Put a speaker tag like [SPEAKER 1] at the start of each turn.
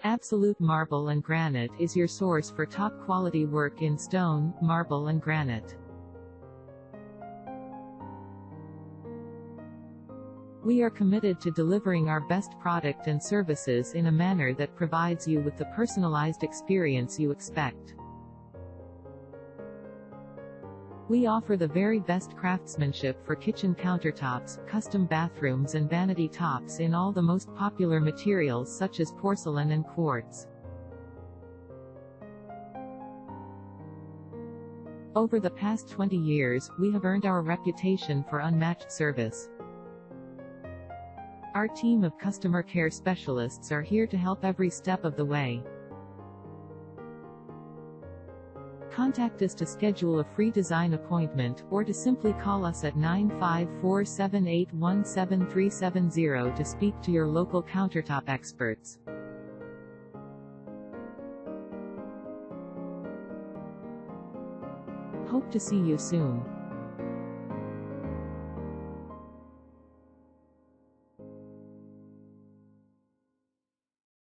[SPEAKER 1] Absolute Marble and Granite is your source for top-quality work in stone, marble and granite. We are committed to delivering our best product and services in a manner that provides you with the personalized experience you expect. We offer the very best craftsmanship for kitchen countertops, custom bathrooms and vanity tops in all the most popular materials such as porcelain and quartz. Over the past 20 years, we have earned our reputation for unmatched service. Our team of customer care specialists are here to help every step of the way. Contact us to schedule a free design appointment, or to simply call us at 954-781-7370 to speak to your local countertop experts. Hope to see you soon.